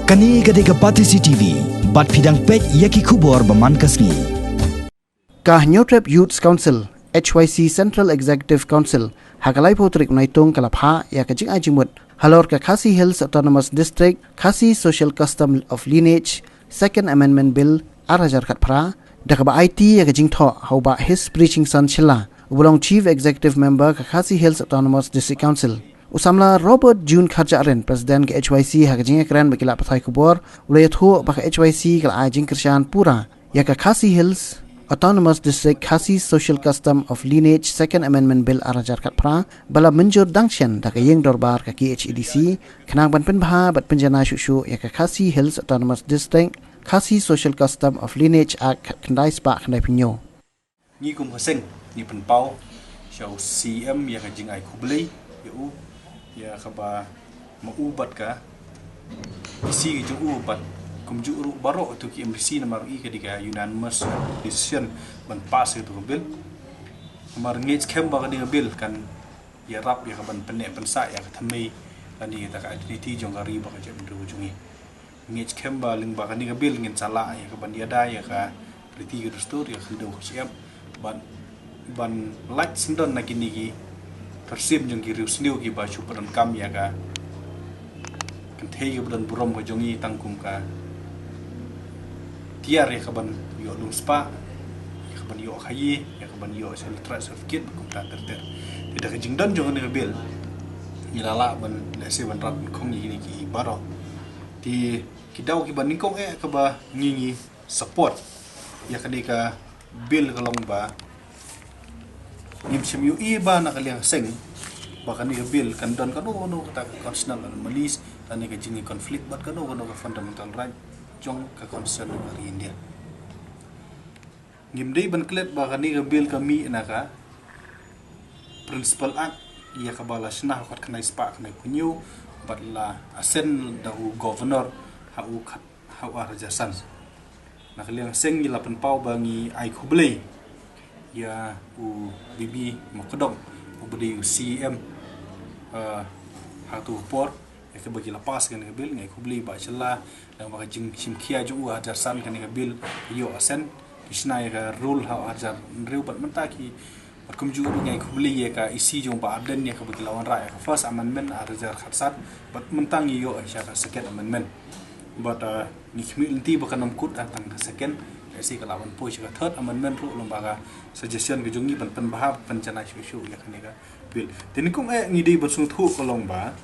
Kani gadega Batisi TV, bat fidang pek yaki kubor baman kasni. Kah Newtrep Youth Council, HYC Central Executive Council, hakalai potrik naitung kalapha ya kajing ajimut, halor ka Khasi Hills Autonomous District, Khasi Social Custom of Lineage, Second Amendment Bill, arajar katpra, dakaba IT ya kajing tho, hauba his preaching son chilla, ubulong Chief Executive Member ka Khasi Hills Autonomous District Council. Usamla Robert June Kharjaren Presiden ke HYC hakajing ekran bakila pathai kubor ulay thu baka HYC kala ajing Krishan pura ya ka Khasi Hills Autonomous District Khasi Social Custom of Lineage Second Amendment Bill arajar katpra bala menjur dangshan daka yeng dorbar ka KHEDC kenang ban penbha bat penjana shushu ya ka Khasi Hills Autonomous District Khasi Social Custom of Lineage Act kendai spa kendai pinyo ni kum haseng ni penpau show CM ya ka jing ai kubli yu ya khaba maubat ka isi ju ubat kum ju ru baro tu ki MDC namar I ka diga unanimous decision ban pass itu bil amar ngej kem ba ka diga bil kan ya rap ya ban penne pensa ya ka thamei kan diga ta ka identity jong gari ba ka jem ru jungi ngej kem ba ling ba ka diga bil ngin sala ya ka ban dia da ya ka priti ka stur ya khido ko siap ban light sindon na kini ki persim jong ki rius niu ki ba chu paran kam ya ka kan thei ki bulan burom ko jongi tangkum ka tiar ya ka ban yo lung spa ya ka ban yo khayi ya ka ban yo sel certificate kum ta ter tidak ka jingdan jong ni bil ni lala ban le se ban rat khong ni ki baro ti ki dau ki ban ni kong ka ba ngi support ya ka di ka bil ka long ba ngim simu iba na kaliang seng baka ni bil kan don kanu kata constitutional malis tani ka jingi konflik bat kanu ka fundamental right jong ka concern dari India ngim dei ban klet baka ni bil kami naka principal act ya ka bala sna kot kanai spa kanai kunyu bat la asen da governor ha rajasan na kaliang seng ni lapan pau bangi ai kublei ya bibi makodong ubedi CM hatu por ya ke bagi lepas kan bil ngai kubli ba challa dan ba jing simkhia ju ajar san kan bil yo asen isna ya ka rule ha ajar riu bat mentaki kum ju ngai kubli ya ka isi jong ba aden ya ka bagi lawan ra ya first amendment ajar khatsat bat mentangi yo ya ka second amendment but ni khmilti ba kanam kut tang second si kalawan po si third amendment ru lembaga suggestion ke jungi ban bahab pencana syu ya kan ka bil tin kum ngi dei basung thu ko long ba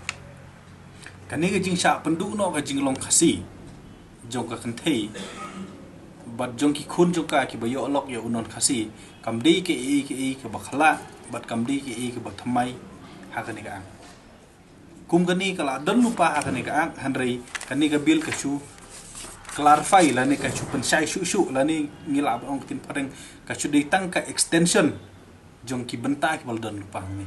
kan ni jing sha pendu no ka jing long khasi jong ka kan thei bat jong ki khun jong ka ki ba yo lok yo unon khasi kam dei ke ke bakhala bat kam dei ke ba thamai ha kan ka kum kan ni kala dan lupa ha kan ka hanrei kan ni ka bil ka chu clarify la ni ka chu pensai shu la ni ngila ong tin pareng ka chu dei tang ka extension jong ki benta ki baldan lupa ni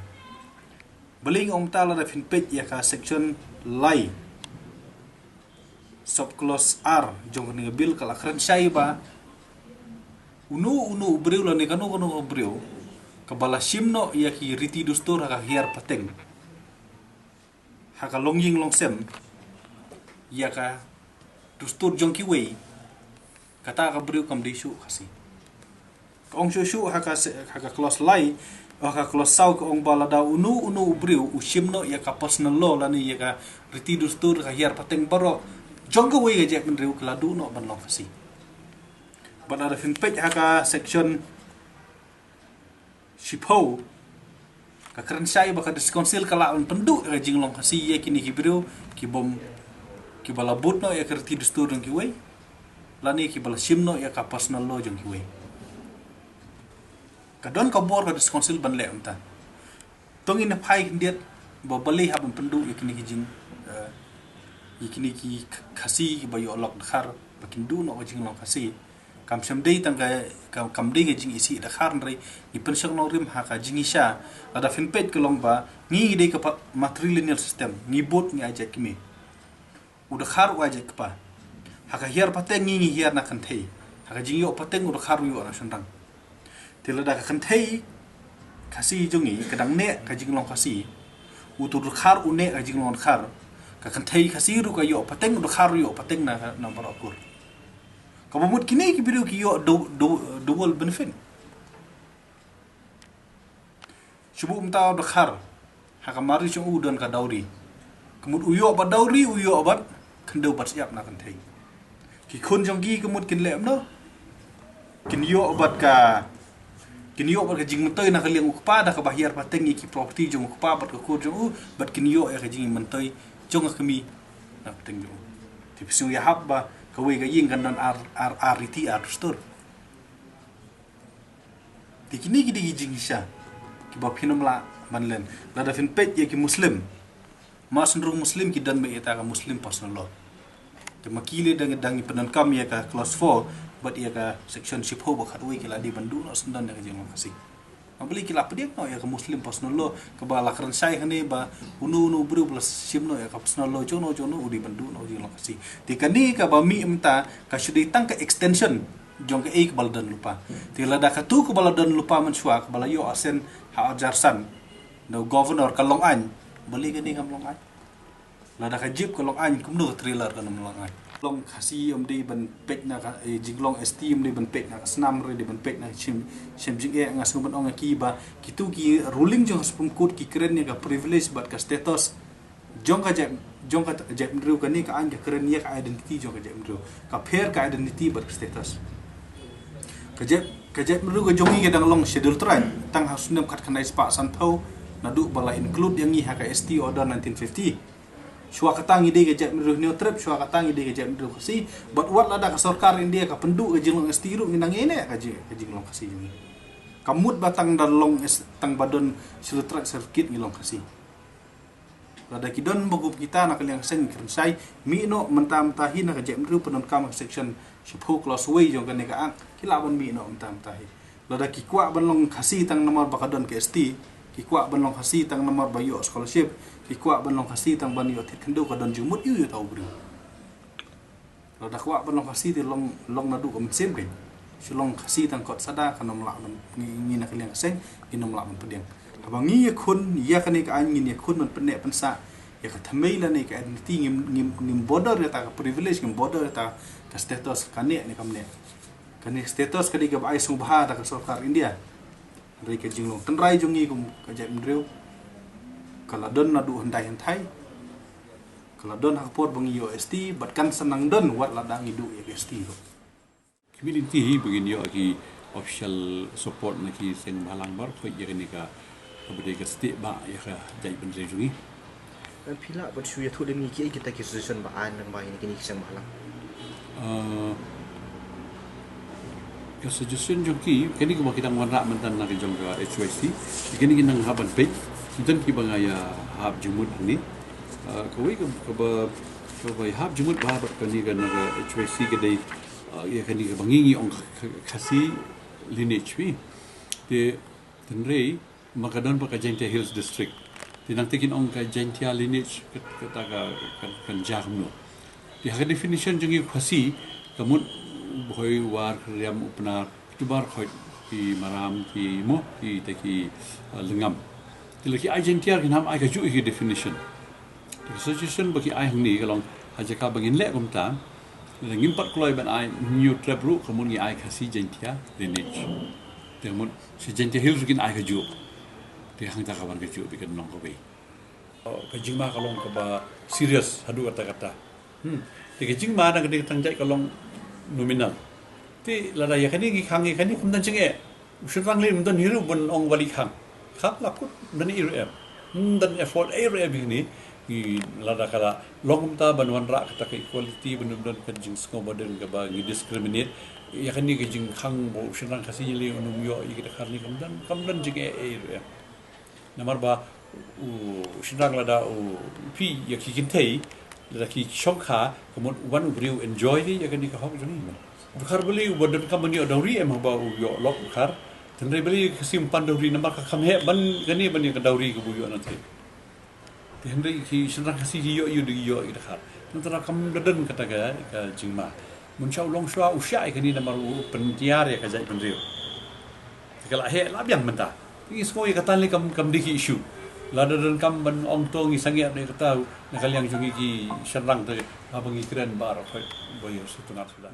beling om ta la da fin page ya ka section lai sub clause R jong ni bil kala kran sai ba unu breu la ni kanu breu ka bala simno ya ki riti dustur ka hiar pateng ha ka longying longsem ya ka dustur jong ki wei kata ka breu kam disu khasi ong shu haka close lai haka close sau ko ong bala da unu breu usimno ya ka personal law lani ya ka riti dustur ka hiar pateng baro jong ka wei ga jak breu kala du no ban lo khasi ban ada fin page haka section shipo ka kran sai ba ka disconsil kala on pendu ka jing long khasi ya kini ki breu ki bom ki bala but no ya kerti dustur jong ki wei lani ki bala simno ya ka personal law jong ki wei kadon ka bor ka disconsil ban le umta tong in phai ndiet bo bali ha ban pendu yakini ki jing yakini ki khasi ba yo lok khar bakin du no jing long khasi kam sem dei tang ka kam dei jing isi da khar nrai ni pensong no rim ha ka jing isha ada fin pet ko long ba ngi dei ka matrilineal system ngi bot ngi aja kimi udah khar wajib kepa haka hiar pateng ngi hiar na kan thei haka jing yo pateng udah khar yo na sendang tilada ka kan thei khasi jungi kadang ne ka jing long khasi utur khar une ka jing long khar ka kan thei khasi ru ka yo pateng do khar yo pateng na number akur ka mut kini ki biru ki yo double benefit shubu mta do khar ha ka mari chung u don ka dauri kemut uyo ba dauri uyo bat kendo bat siap na kan thei ki khun jong gi kemut kin lem no kin yo bat ka kin yo bat ka jing mentoi na ka liang ukpa da ka bahir pateng ki property jong ukpa bat ka kur jong bat kin yo ka jing mentoi jong ka mi na pateng jong ti pisu ya hab ba ka we ka ying kan don ar riti ar stur ti kini ki di jing sha ki ba phinom la manlen la da fin pet ye ki muslim mas nrung muslim ki dan me eta ka muslim personal law te makile dangi penan kam ya ka clause 4 but ia ka section ship ho bakhat we kila di bandu no sundan da jeng kasi mabeli kila pediak no ya ka muslim personal law ka ba lakran sai hane ba unu bru plus sim no ya ka personal law jono udi bandu no jeng kasi ti kani ka ba mi emta ka shudi tang ka extension jong ka ek baldan lupa ti lada ka tu ka baldan lupa man shwa ka balayo asen ha ajarsan no governor ka long an beli ka ni kam long an lada ka jip ka long an kum no trailer ka nam long an long khasi di ban pek na ka jinglong esteem di ban pek na snam re di ban pek na chim jing e ngas ban ong ki ba kitu ki ruling jong supreme court ki keren ni ka privilege bat ka status jong ka jep ndru ka ni ka an ka keren ni ka identity jong ka jep ndru ka fair ka identity bat status ka jep ndru ka jong ni dang long schedule tran tang hasundam khat khanai spa san thau na du bala include yang ni ha ka ST order 1950 shua katang ide ke jap mru new trip shua katang ide ke jap mru kasi but what lada ka sarkar India ka pendu ke jinglong estiru nginang ene ka jinglong kasi ni kamut batang dan long tang badon silutrak circuit ngilong kasi lada kidon bagup kita nak liang sen kerensai mi no mentam-tahi nak jap mru penon kam section 10 clause way jong kan ka ang kilaban mi no mentam-tahi lada ki kwa ban long kasi tang nomor bakadon ke ST ki kwa ban long kasi tang nomor bayo scholarship ki kwa ban long kasi tang ban yo thit kendo ka don jumut yu tau bru lo da kwa ban long kasi ti long na du ko sem ke long kasi tang kot sada kanom la ngi na kliang seng inom la man pedeng abangi ye khun ya kani ka an ngi ye khun man penne pansa ya ka thamei la ni ka identity ngim border ta ka privilege ngim border ta ka status kane ni kamne kani status kadi ka bai subha ta ka sarkar India rai ka jinglong tanrai jongi kum ka jap ndreu kala don na du handai hantai kala don hakpor bangi UST bat kan senang don wat ladang idu UST lo community hi begin yo ki official support na ki sen balang bar ko ye ni ka abde ka state ba ya ka jai ban rejungi pila bat shu ya thu demi ki kita ki solution ba an nang ba ini kini kisang balang ka suggestion jo ki kini ko kita ngwan mantan na ki jong ka HYC kini kinang haban page dan ki bangaya hab jumut ni kawai ka ba hab jumut ba ba kani ga na HYC ga dai ya kani ga bangingi ong khasi lineage wi te tenrei makadon pa ka Jaintia Hills district tinang tikin ong ka Jaintia lineage kata kan jarno di ha definition jongi khasi kamun boy war riam upna tubar khoi ki maram ki mo ki te ki lengam lagi Jaintia kin ham ai ka ju hi definition the suggestion bagi ai ni kalong haja ka bangin le kum ta ngim pat kloi ban ai new trap ru kamun ngi ai khasi Jaintia lineage temun si Jaintia Hills kin ai ka ju te hang ta ka ban ka ju bi kan nong ko be ka jingma kalong ka ba serious hadu kata te ka jingma na ka de tangjai kalong nominal te la ya kani gi khangi kani kum dan chinge usirang le mdan hiru bon ong wali khang khap laput dan iru dan effort iru begini i lada kala longum ta banwan ra kata equality benar-benar kajing sko modern ka ba discriminate ya kan ni kajing khang bo sirang kasi le onum yo i kita kharni kamdan jing iru namar ba sirang lada pi ya ki kintei lada ki shokha komon one briu enjoy ni ya kan ni ka hok joni bukhar beli bodan kamani odori ba yo lok bukhar tenre beli kesimpan dauri nama ka khamhe ban gani bani ka dauri ku buyo nanti tenre ki senra kasi yo yo ida khat nantara kam dadan kata ka jingma mun chau long shwa usya kani nama ru pentiar ya ka jai penrio kala he la biang menta ini semua kata le kam diki issue Lada dan kam ban ong tong i sangiat ne kata na kaliang jungi ki serang te abang i kren bar boyo setengah sudah.